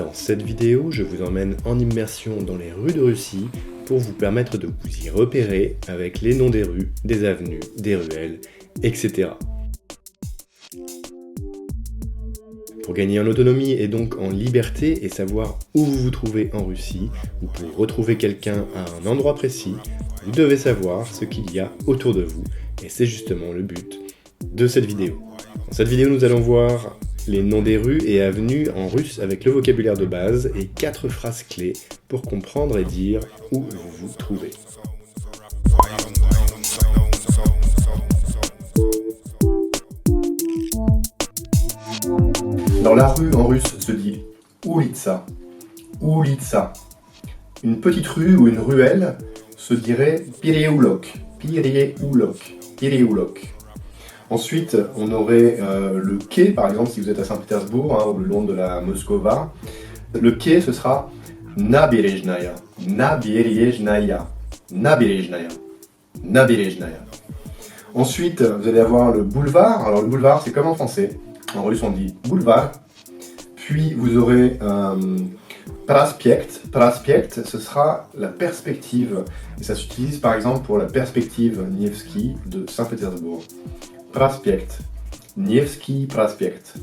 Dans cette vidéo, je vous emmène en immersion dans les rues de Russie pour vous permettre de vous y repérer avec les noms des rues, des avenues, des ruelles, etc. Pour gagner en autonomie et donc en liberté et savoir où vous vous trouvez en Russie, ou pour retrouver quelqu'un à un endroit précis, vous devez savoir ce qu'il y a autour de vous. Et c'est justement le but de cette vidéo. Dans cette vidéo, nous allons voir les noms des rues et avenues en russe avec le vocabulaire de base et 4 phrases clés pour comprendre et dire où vous vous trouvez. Dans la rue en russe se dit Ulitsa, Ulitsa. Une petite rue ou une ruelle se dirait Pireoulok, Pireoulok, Pireoulok. Ensuite, on aurait le quai, par exemple, si vous êtes à Saint-Pétersbourg, le long de la Moskova. Le quai, ce sera Nabережная, Nabережная, Nabережная, Nabережная. Ensuite, vous allez avoir le boulevard. Alors, le boulevard, c'est comme en français. En russe, on dit boulevard. Puis, vous aurez Praspiekt. Praspiekt, ce sera la perspective. Et ça s'utilise, par exemple, pour la perspective Nevsky de Saint-Pétersbourg. Praspiekt. Nevsky Praspiekt.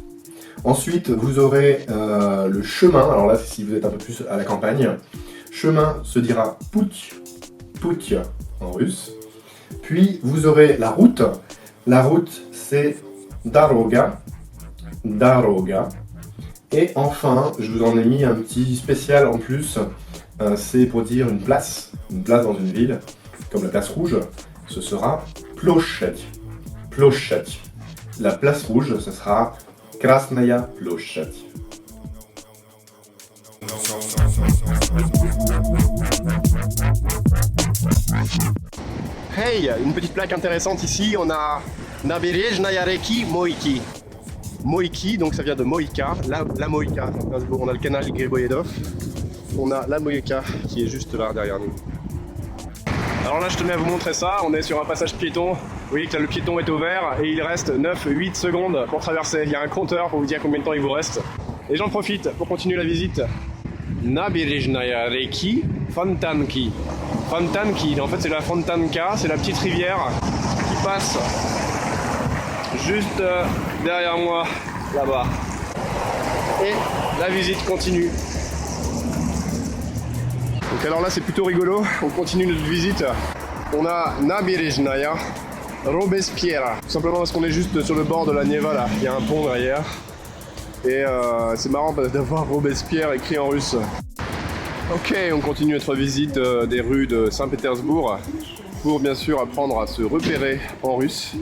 Ensuite, vous aurez le chemin. Alors là, si vous êtes un peu plus à la campagne. Chemin se dira Pouty, Pouty en russe. Puis, vous aurez la route. La route, c'est Daroga, Daroga. Et enfin, je vous en ai mis un petit spécial en plus. C'est pour dire une place dans une ville, comme la place rouge. Ce sera Ploshchad. Ploshchad. La place rouge, ce sera Krasnaya Ploshchad. Hey, une petite plaque intéressante ici, on a Nabережная реки Moïki. Moïki, donc ça vient de Moïka, la Moïka. On a le canal Griboyedov, on a la Moïka qui est juste là derrière nous. Alors là, je tenais à vous montrer ça, on est sur un passage piéton. Vous voyez que là, le piéton est au vert et il reste 9-8 secondes pour traverser. Il y a un compteur pour vous dire combien de temps il vous reste. Et j'en profite pour continuer la visite. Nabережная реки Fontanki. Fontanki, en fait c'est la Fontanka, c'est la petite rivière qui passe juste derrière moi, là-bas. Et la visite continue. Donc alors là c'est plutôt rigolo, on continue notre visite. On a Nabережная Robespierre, tout simplement parce qu'on est juste sur le bord de la Neva là, il y a un pont derrière. Et c'est marrant d'avoir Robespierre écrit en russe. Ok, on continue notre visite des rues de Saint-Pétersbourg pour bien sûr apprendre à se repérer en russe.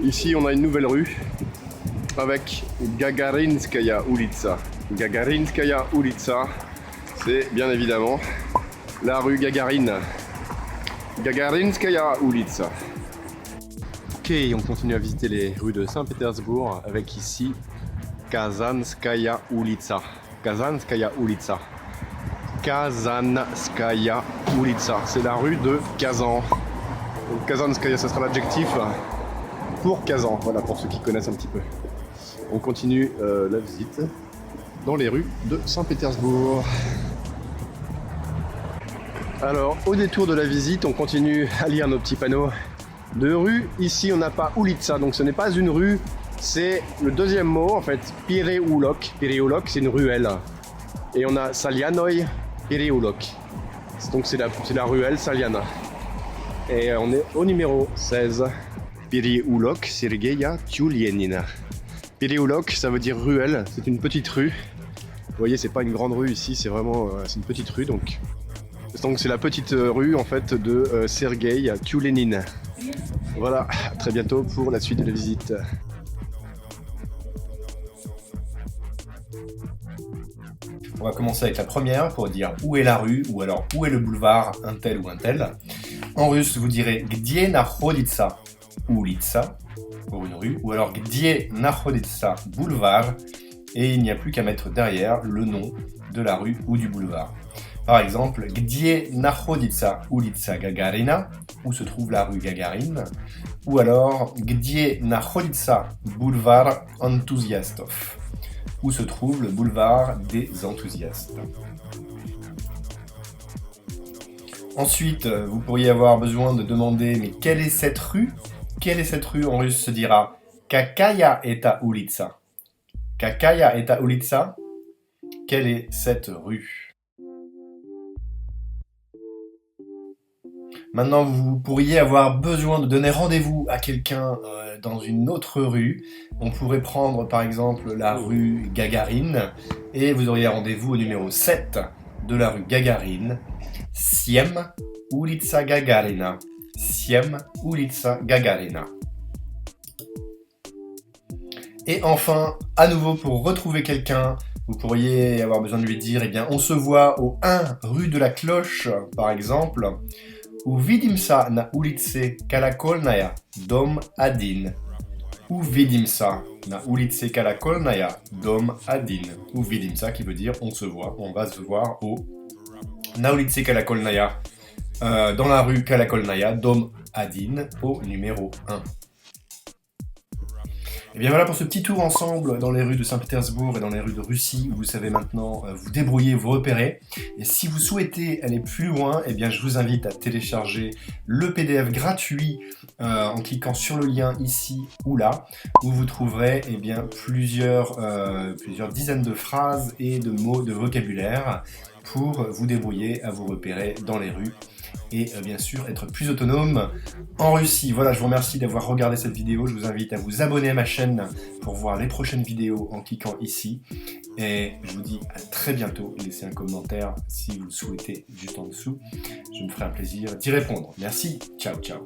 Ici on a une nouvelle rue avec Gagarinskaya Ulitsa. Gagarinskaya Ulitsa, c'est bien évidemment la rue Gagarine. Gagarinskaya Ulitsa. Ok, on continue à visiter les rues de Saint-Pétersbourg avec ici Kazanskaya Ulitsa. Kazanskaya Ulitsa. Kazanskaya Ulitsa. C'est la rue de Kazan. Donc Kazanskaya, ça sera l'adjectif pour Kazan. Voilà, pour ceux qui connaissent un petit peu. On continue la visite dans les rues de Saint-Pétersbourg. Alors, au détour de la visite, on continue à lire nos petits panneaux de rue. Ici, on n'a pas Ulitsa, donc ce n'est pas une rue. C'est le deuxième mot, en fait, Pireoulok. Pireoulok, c'est une ruelle. Et on a Salianoy Pireoulok. Donc c'est la ruelle Saliana. Et on est au numéro 16. Pireoulok Sergeya Tyulenina. Pireoulok, ça veut dire ruelle, c'est une petite rue. Vous voyez, c'est pas une grande rue ici, c'est vraiment c'est une petite rue. Donc c'est la petite rue en fait de Sergei Tyulenin. Voilà, à très bientôt pour la suite de la visite. On va commencer avec la première pour dire où est la rue ou alors où est le boulevard un tel ou un tel. En russe, vous direz Gdzie nachoditsa ulitsa pour une rue ou alors Gdzie nachoditsa boulevard et il n'y a plus qu'à mettre derrière le nom de la rue ou du boulevard. Par exemple, Gdzie nachoditsa ulitsa Gagarina, où se trouve la rue Gagarine, ou alors Gdzie nachoditsa boulevard Entusiastov, où se trouve le boulevard des enthousiastes. Ensuite, vous pourriez avoir besoin de demander, mais quelle est cette rue? Quelle est cette rue? En russe se dira Kakaya eta ulitsa. Kakaya eta ulitsa. Quelle est cette rue? Maintenant, vous pourriez avoir besoin de donner rendez-vous à quelqu'un dans une autre rue. On pourrait prendre par exemple la rue Gagarine et vous auriez rendez-vous au numéro 7 de la rue Gagarine. Siem ulica Gagarina. Siem ulica Gagarina. Et enfin, à nouveau, pour retrouver quelqu'un, vous pourriez avoir besoin de lui dire, eh bien, on se voit au 1 rue de la Cloche, par exemple. Uvidimsa na ulicy Kalakolnaya, dom 1. Uvidimsa na ulicy Kalakolnaya, dom 1. Uvidimsa qui veut dire on se voit, on va se voir au na ulicy Kalakolnaya, dans la rue Kalakolnaya, dom 1, au numéro 1. Et bien voilà pour ce petit tour ensemble dans les rues de Saint-Pétersbourg et dans les rues de Russie où vous savez maintenant vous débrouiller, vous repérer. Et si vous souhaitez aller plus loin, eh bien je vous invite à télécharger le PDF gratuit en cliquant sur le lien ici ou là, où vous trouverez eh bien, plusieurs dizaines de phrases et de mots de vocabulaire pour vous débrouiller à vous repérer dans les rues et bien sûr être plus autonome en Russie. Voilà, je vous remercie d'avoir regardé cette vidéo. Je vous invite à vous abonner à ma chaîne pour voir les prochaines vidéos en cliquant ici. Et je vous dis à très bientôt. Laissez un commentaire si vous le souhaitez juste en dessous. Je me ferai un plaisir d'y répondre. Merci, ciao ciao.